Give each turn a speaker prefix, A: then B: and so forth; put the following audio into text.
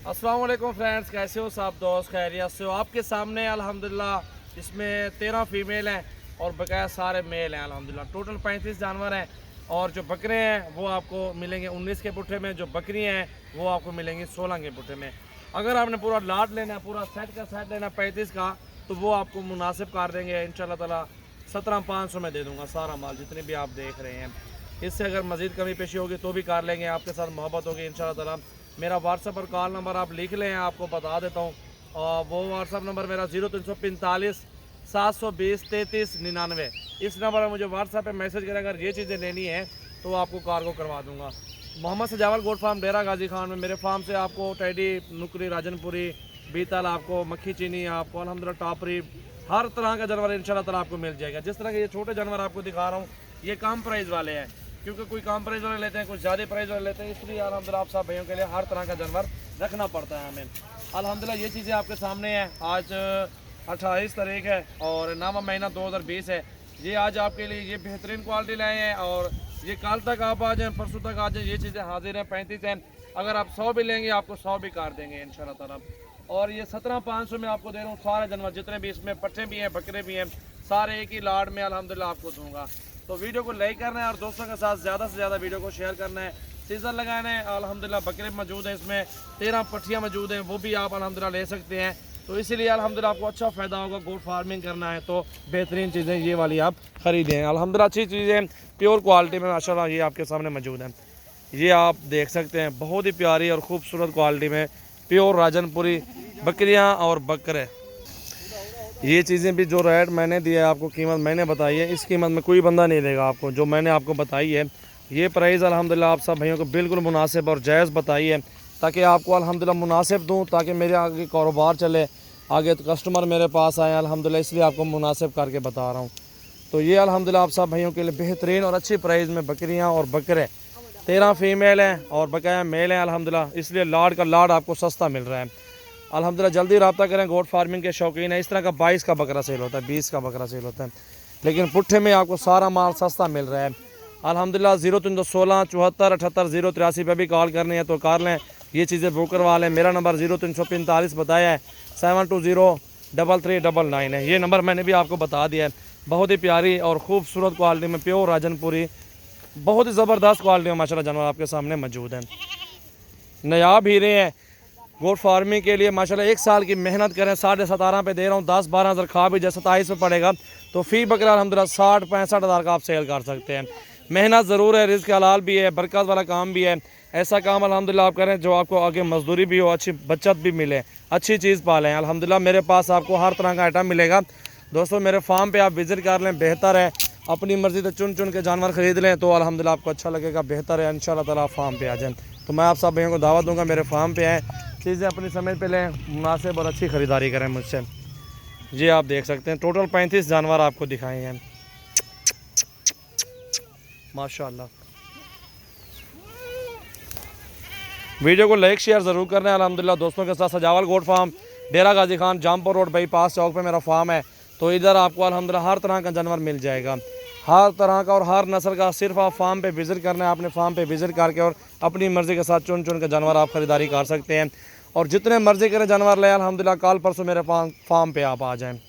A: अस्सलाम वालेकुम फ्रेंड्स, कैसे हो सब दोस्त? खैरियत से हो? आपके सामने अल्हम्दुलिल्लाह इसमें 13 फीमेल हैं और बकाया सारे मेल हैं अल्हम्दुलिल्लाह। टोटल 35 जानवर हैं और जो बकरे हैं वो आपको मिलेंगे 19 के पुट्ठे में, जो बकरियाँ हैं वो आपको मिलेंगी 16 के पुट्ठे में। अगर आपने पूरा लाट लेना है, पूरा सेट का सेट लेना 35 का, तो वो आपको मुनासिब कर देंगे इंशाल्लाह ताला 17,500 में दे दूँगा सारा माल जितने भी आप देख रहे हैं। इससे अगर मज़ीद कमी पेशी होगी तो भी कर लेंगे, आपके साथ मोहब्बत होगी इंशाल्लाह ताला। मेरा व्हाट्सएप और कॉल नंबर आप लिख लें, आपको बता देता हूँ। और वो व्हाट्सएप नंबर मेरा 0345 720 33 99। इस नंबर पर मुझे व्हाट्सएप पे मैसेज करें, अगर ये चीज़ें लेनी है तो आपको कार्गो करवा दूँगा। मोहम्मद सजावल गोट फार्म डेरा गाजी खान में मेरे फार्म से आपको टेडी, नुकरी, राजनपुरी, बीतल, आपको मक्खी चीनी, आपको अल्हम्दुलिल्लाह टापरी, हर तरह का जानवर इंशाल्लाह ताला आपको मिल जाएगा। जिस तरह के ये छोटे जानवर आपको दिखा रहा हूँ ये कम प्राइस वाले हैं, क्योंकि कोई कम प्राइस वाले लेते हैं, कुछ ज़्यादा प्राइस वाले लेते हैं, इसलिए अल्हम्दुलिल्लाह आप सब भाइयों के लिए हर तरह का जानवर रखना पड़ता है हमें। अल्हम्दुलिल्लाह ये चीज़ें आपके सामने हैं। आज 28 तारीख है और 9वां महीना 2020 है। ये आज आपके लिए ये बेहतरीन क्वालिटी लाए हैं और ये कल तक आप आ जाएँ, परसों तक आ जाएँ, ये चीज़ें हाजिर हैं। 35 हैं, अगर आप 100 भी लेंगे आपको 100 भी कर देंगे इंशाल्लाह ताला। और ये 17,500 में आपको दे रहा हूँ। सारे जानवर जितने भी इसमें पट्टे भी हैं, बकरे भी हैं, सारे एक ही लाड में अल्हम्दुलिल्लाह आपको दूंगा। तो वीडियो को लाइक करना है और दोस्तों के साथ ज़्यादा से ज़्यादा वीडियो को शेयर करना है। सीज़र लगाना है अल्हम्दुलिल्लाह, बकरे मौजूद हैं, इसमें 13 पट्टियाँ मौजूद हैं, वो भी आप अल्हम्दुलिल्लाह ले सकते हैं। तो इसीलिए अल्हम्दुलिल्लाह आपको अच्छा फ़ायदा होगा। गोट फार्मिंग करना है तो बेहतरीन चीज़ें ये वाली आप ख़रीदें। अल्हम्दुलिल्लाह अच्छी चीज़ें प्योर क्वालिटी में माशाल्लाह ये आपके सामने मौजूद हैं। ये आप देख सकते हैं, बहुत ही प्यारी और ख़ूबसूरत क्वालिटी में प्योर राजनपुरी बकरियाँ और बकरे। ये चीज़ें भी जो रेट मैंने दिया है आपको, कीमत मैंने बताई है, इस कीमत में कोई बंदा नहीं देगा आपको। जो मैंने आपको बताई है ये प्राइस अल्हम्दुलिल्लाह आप सब भाइयों को बिल्कुल मुनासिब और जायज़ बताई है, ताकि आपको अल्हम्दुलिल्लाह मुनासिब दूँ, ताकि मेरे आगे कारोबार चले, आगे तो कस्टमर मेरे पास आए अल्हम्दुलिल्लाह, इसलिए आपको मुनासिब करके बता रहा हूँ। तो ये अल्हम्दुलिल्लाह आप सब भाइयों के लिए बेहतरीन और अच्छी प्राइस में बकरियाँ और बकरे 13 फीमेल हैं और बकाया मेल हैं अल्हम्दुलिल्लाह, इसलिए लाड का लाड आपको सस्ता मिल रहा है अल्हम्दुलिल्लाह। जल्दी रब्ता करें, गोट फार्मिंग के शौकीन है। इस तरह का 22 का बकरा सेल होता है, 20 का बकरा सेल होता है, लेकिन पुट्ठे में आपको सारा माल सस्ता मिल रहा है अल्हम्दुलिल्लाह। 0316 74 78 083 पर भी कॉल करनी है तो कर लें, ये चीज़ें बुक करवा लें। मेरा नंबर 0345 बताया है, 7203399 है। ये नंबर मैंने भी आपको बता दिया है। बहुत ही प्यारी और ख़ूबसूरत क्वालिटी में प्योर राजनपुरी, बहुत ही ज़बरदस्त क्वालिटी में माशाल्लाह जानवर आपके सामने मौजूद हैं। नायाब हीरे हैं गोट फार्मिंग के लिए माशाल्लाह। 1 साल की मेहनत करें, 17.5 पे दे रहा हूँ, 10-12 हज़ार खा भी जाए 27 पे पड़ेगा, तो फ़ी बकरा अल्हम्दुलिल्लाह 60-65 हज़ार का आप सेल कर सकते हैं। मेहनत ज़रूर है, रिज़्क़ हलाल भी है, बरकत वाला काम भी है। ऐसा काम अल्हम्दुलिल्लाह आप करें जो आपको आगे मजदूरी भी हो, अच्छी बचत भी मिले, अच्छी चीज़ पालें अल्हम्दुलिल्लाह। मेरे पास आपको हर तरह का आइटम मिलेगा दोस्तों। मेरे फार्म पर आप विज़िट कर लें, बेहतर है। अपनी मर्ज़ी से चुन चुन के जानवर ख़रीद लें तो अल्हम्दुलिल्लाह आपको अच्छा लगेगा, बेहतर है। इंशाल्लाह ताला आप फार्म पे आ जाएँ। तो मैं आप सब भाइयों को दावत दूंगा, मेरे फार्म पे आएँ, चीज़ें अपनी समय पे लें, मुनासिब और अच्छी ख़रीदारी करें मुझसे। ये आप देख सकते हैं टोटल 35 जानवर आपको दिखाए हैं माशाल्लाह। वीडियो को लाइक शेयर ज़रूर करना है अल्हम्दुलिल्लाह दोस्तों के साथ। सजावल गोट फार्म डेरा गाजी खान जामपुर रोड बाईपास चौक पे मेरा फार्म है। तो इधर आपको अल्हम्दुलिल्लाह हर तरह का जानवर मिल जाएगा, हर तरह का और हर नस्ल का। सिर्फ आप फार्म पे विज़िट करना है, अपने फार्म पे विज़िट करके और अपनी मर्ज़ी के साथ चुन चुन के जानवर आप ख़रीदारी कर सकते हैं। और जितने मर्ज़ी करें जानवर ले अल्हम्दुलिल्लाह, कल परसों मेरे फार्म पे आप आ जाएँ।